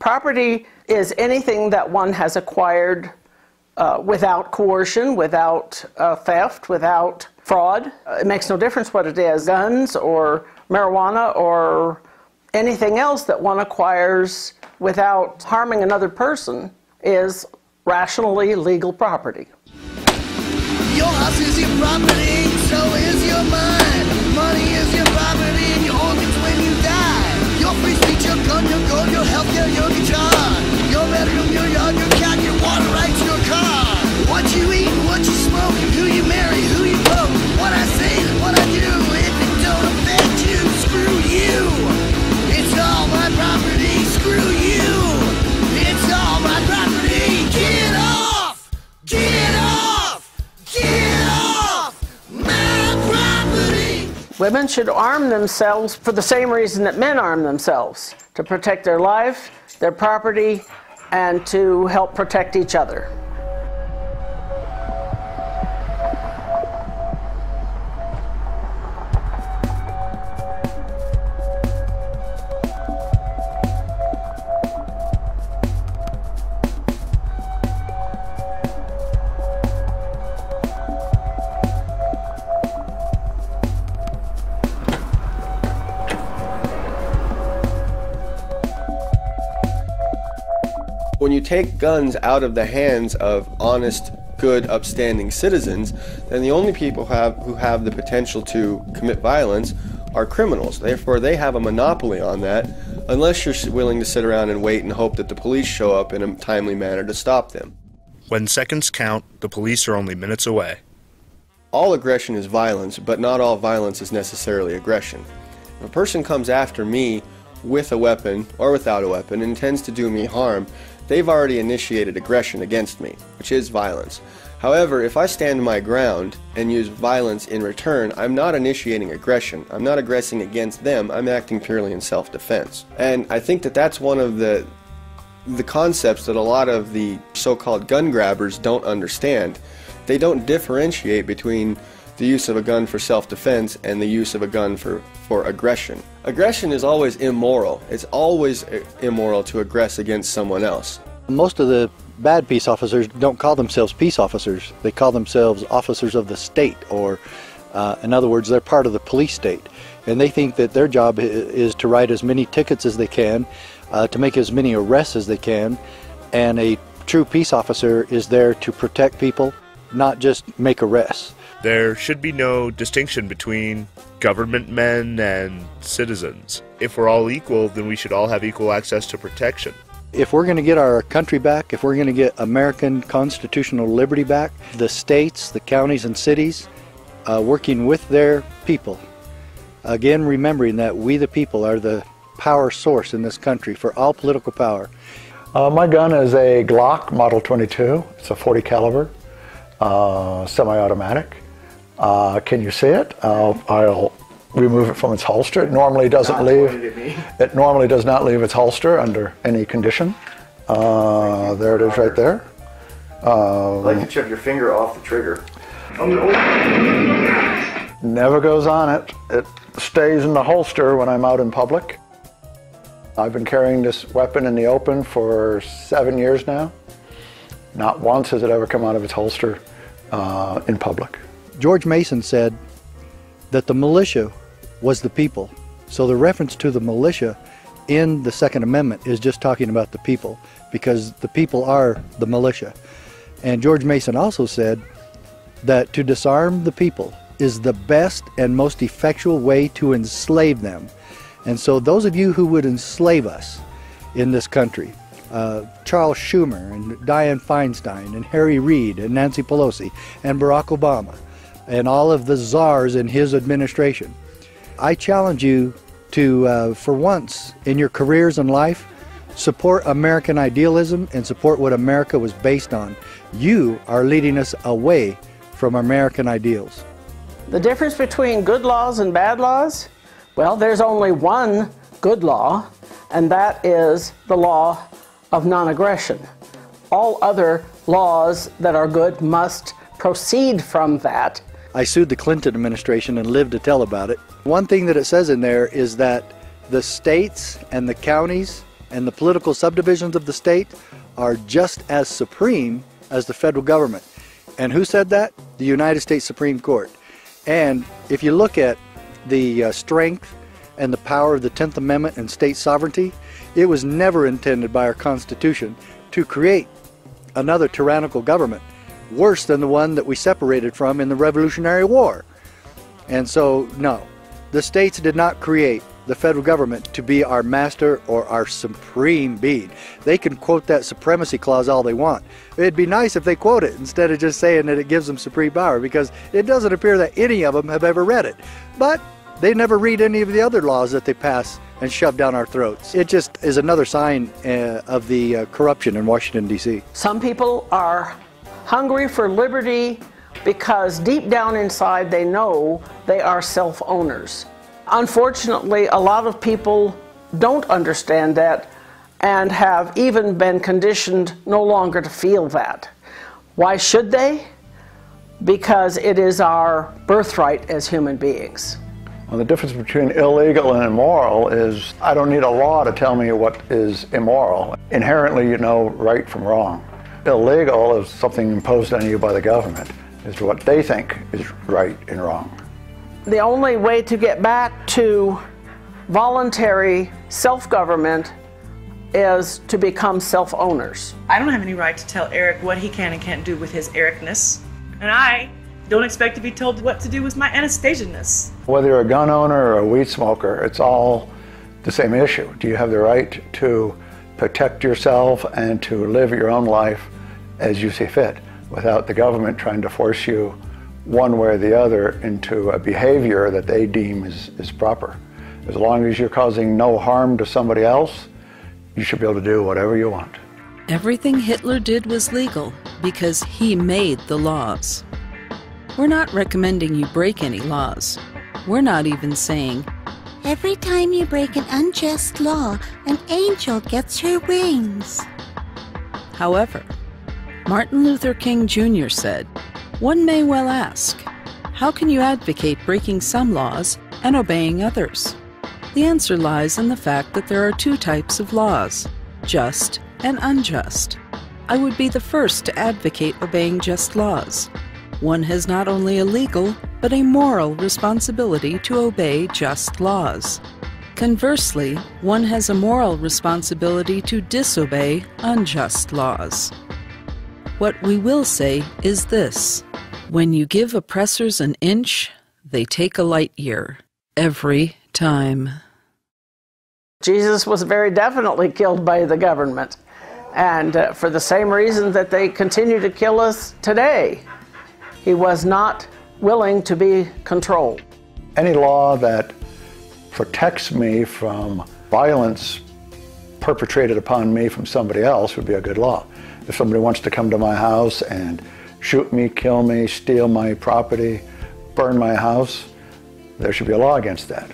Property is anything that one has acquired without coercion, without theft, without fraud. It makes no difference what it is, guns or marijuana or anything else that one acquires without harming another person is rationally legal property. Your house is your property, so is your mind. Money is your property and you own it when you die. Your free speech, your gun, your gold, your healthcare, your guitar, your bedroom, your yard, your cat, your water rights, your car. What you eat, what you smoke, who you marry, who you vote. What I say is what I do. If it don't affect you, screw you. It's all my property, screw you. It's all my property. Get off! Get off! Get off my property! Women should arm themselves for the same reason that men arm themselves, to protect their life, their property, and to help protect each other. When you take guns out of the hands of honest, good, upstanding citizens, then the only people who have the potential to commit violence are criminals. Therefore, they have a monopoly on that, unless you're willing to sit around and wait and hope that the police show up in a timely manner to stop them. When seconds count, the police are only minutes away. All aggression is violence, but not all violence is necessarily aggression. If a person comes after me with a weapon or without a weapon and intends to do me harm, they've already initiated aggression against me, which is violence. However, if I stand my ground and use violence in return, I'm not initiating aggression. I'm not aggressing against them. I'm acting purely in self-defense. And I think that that's one of the concepts that a lot of the so-called gun grabbers don't understand. They don't differentiate between the use of a gun for self-defense and the use of a gun for aggression. Aggression is always immoral. It's always immoral to aggress against someone else. Most of the bad peace officers don't call themselves peace officers. They call themselves officers of the state, or in other words, they're part of the police state. And they think that their job is to write as many tickets as they can, to make as many arrests as they can, and a true peace officer is there to protect people, not just make arrests. There should be no distinction between government men and citizens. If we're all equal, then we should all have equal access to protection. If we're going to get our country back, if we're going to get American constitutional liberty back, the states, the counties and cities, working with their people, again remembering that we the people are the power source in this country for all political power. My gun is a Glock Model 22. It's a .40 caliber, semi-automatic. Can you see it? I'll remove it from its holster. It normally doesn't leave. It normally does not leave its holster under any condition. There it is, right there. I'd like to check your finger off the trigger. Never goes on it. It stays in the holster when I'm out in public. I've been carrying this weapon in the open for 7 years now. Not once has it ever come out of its holster in public. George Mason said that the militia was the people. So the reference to the militia in the Second Amendment is just talking about the people, because the people are the militia. And George Mason also said that to disarm the people is the best and most effectual way to enslave them. And so those of you who would enslave us in this country, Charles Schumer and Dianne Feinstein and Harry Reid and Nancy Pelosi and Barack Obama and all of the czars in his administration, I challenge you to, for once in your careers and life, support American idealism and support what America was based on. You are leading us away from American ideals. The difference between good laws and bad laws? Well, there's only one good law, and that is the law of non-aggression. All other laws that are good must proceed from that. I sued the Clinton administration and lived to tell about it. One thing that it says in there is that the states and the counties and the political subdivisions of the state are just as supreme as the federal government. And who said that? The United States Supreme Court. And if you look at the strength and the power of the 10th Amendment and state sovereignty, it was never intended by our Constitution to create another tyrannical government worse than the one that we separated from in the Revolutionary War. And so, no, the states did not create the federal government to be our master or our supreme being. They can quote that supremacy clause all they want. It'd be nice if they quote it instead of just saying that it gives them supreme power, because it doesn't appear that any of them have ever read it. But they never read any of the other laws that they pass and shove down our throats. It just is another sign of the corruption in Washington, D.C. Some people are hungry for liberty because deep down inside they know they are self-owners. Unfortunately, a lot of people don't understand that and have even been conditioned no longer to feel that. Why should they? Because it is our birthright as human beings. Well, the difference between illegal and immoral is I don't need a law to tell me what is immoral. Inherently, you know right from wrong. Illegal is something imposed on you by the government. Is what they think is right and wrong. The only way to get back to voluntary self-government is to become self-owners. I don't have any right to tell Eric what he can and can't do with his Ericness. And I don't expect to be told what to do with my Anastasia-ness. Whether you're a gun owner or a weed smoker, it's all the same issue. Do you have the right to protect yourself and to live your own life as you see fit, without the government trying to force you one way or the other into a behavior that they deem is proper? As long as you're causing no harm to somebody else, you should be able to do whatever you want. Everything Hitler did was legal because he made the laws. We're not recommending you break any laws. We're not even saying, every time you break an unjust law, an angel gets her wings. However, Martin Luther King Jr. said, one may well ask, how can you advocate breaking some laws and obeying others? The answer lies in the fact that there are two types of laws, just and unjust. I would be the first to advocate obeying just laws. One has not only a legal, but a moral responsibility to obey just laws. Conversely, one has a moral responsibility to disobey unjust laws. What we will say is this: when you give oppressors an inch, they take a light year, every time. Jesus was very definitely killed by the government, and for the same reason that they continue to kill us today. He was not willing to be controlled. Any law that protects me from violence perpetrated upon me from somebody else would be a good law. If somebody wants to come to my house and shoot me, kill me, steal my property, burn my house, there should be a law against that.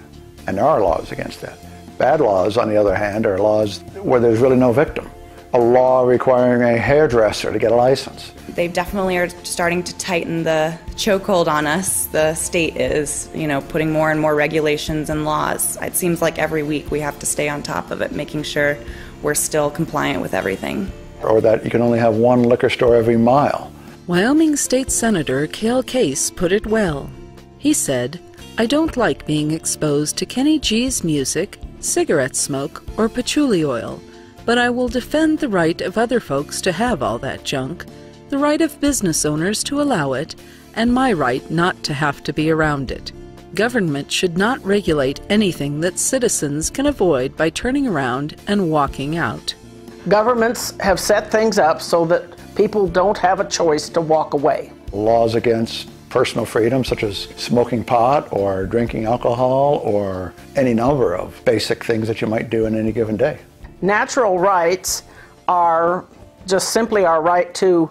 And there are laws against that. Bad laws, on the other hand, are laws where there's really no victim. A law requiring a hairdresser to get a license. They definitely are starting to tighten the chokehold on us. The state is, putting more and more regulations and laws. It seems like every week we have to stay on top of it, making sure we're still compliant with everything. Or that you can only have one liquor store every mile. Wyoming State Senator Cale Case put it well. He said, I don't like being exposed to Kenny G's music, cigarette smoke, or patchouli oil, but I will defend the right of other folks to have all that junk, the right of business owners to allow it, and my right not to have to be around it. Government should not regulate anything that citizens can avoid by turning around and walking out. Governments have set things up so that people don't have a choice to walk away. Laws against personal freedom, such as smoking pot or drinking alcohol or any number of basic things that you might do in any given day. Natural rights are just simply our right to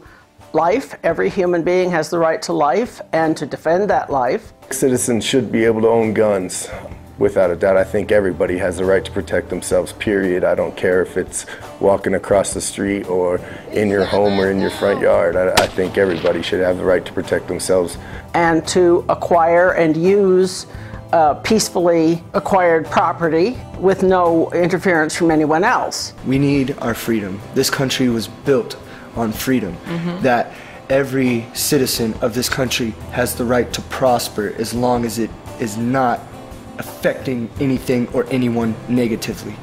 life. Every human being has the right to life and to defend that life. Citizens should be able to own guns. Without a doubt, I think everybody has the right to protect themselves, period. I don't care if it's walking across the street or in your home or in your front yard. I think everybody should have the right to protect themselves. And to acquire and use peacefully acquired property with no interference from anyone else. We need our freedom. This country was built on freedom, that every citizen of this country has the right to prosper as long as it is not affecting anything or anyone negatively.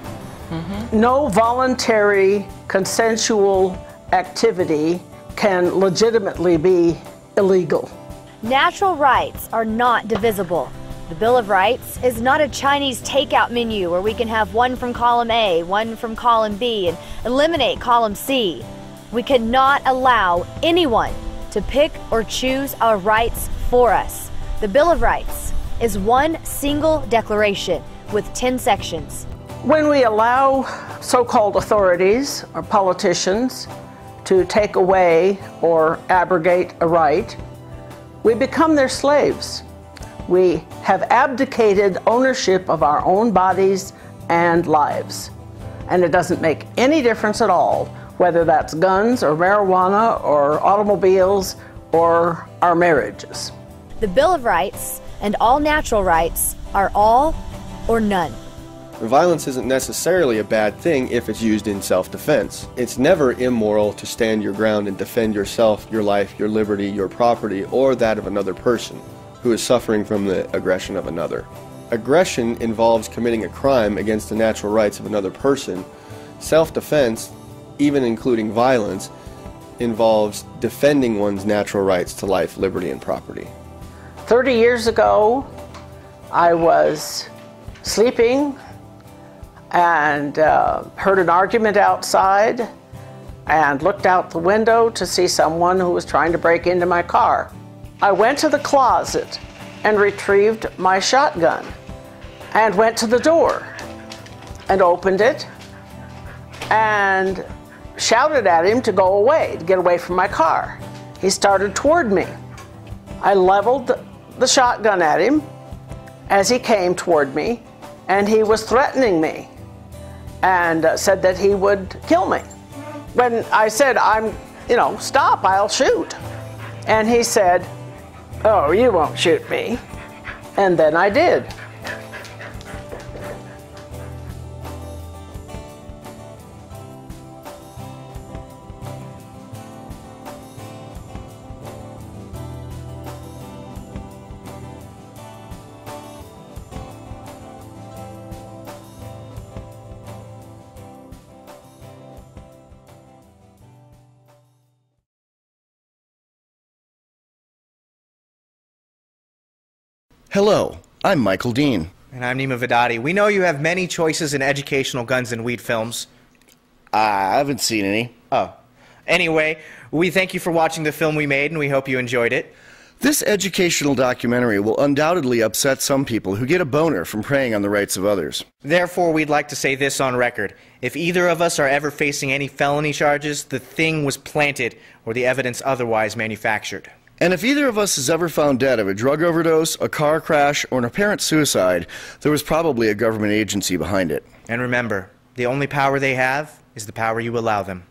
No voluntary, consensual activity can legitimately be illegal. Natural rights are not divisible. The Bill of Rights is not a Chinese takeout menu where we can have one from column A, one from column B, and eliminate column C. We cannot allow anyone to pick or choose our rights for us. The Bill of Rights is one single declaration with 10 sections. When we allow so-called authorities or politicians to take away or abrogate a right, we become their slaves. We have abdicated ownership of our own bodies and lives. And it doesn't make any difference at all whether that's guns or marijuana or automobiles or our marriages. The Bill of Rights and all natural rights are all or none. Violence isn't necessarily a bad thing if it's used in self-defense. It's never immoral to stand your ground and defend yourself, your life, your liberty, your property, or that of another person who is suffering from the aggression of another. Aggression involves committing a crime against the natural rights of another person. Self-defense, even including violence, involves defending one's natural rights to life, liberty, and property. 30 years ago, I was sleeping and heard an argument outside and looked out the window to see someone who was trying to break into my car. I went to the closet and retrieved my shotgun and went to the door and opened it and shouted at him to go away, to get away from my car. He started toward me. I leveled the shotgun at him as he came toward me, and he was threatening me and said that he would kill me. When I said, stop, I'll shoot. And he said, oh, you won't shoot me. And then I did. Hello, I'm Michael Dean. And I'm Neema Vedadi. We know you have many choices in educational guns and weed films. I haven't seen any. Oh. Anyway, we thank you for watching the film we made, and we hope you enjoyed it. This educational documentary will undoubtedly upset some people who get a boner from preying on the rights of others. Therefore, we'd like to say this on record. If either of us are ever facing any felony charges, the thing was planted or the evidence otherwise manufactured. And if either of us is ever found dead of a drug overdose, a car crash, or an apparent suicide, there was probably a government agency behind it. And remember, the only power they have is the power you allow them.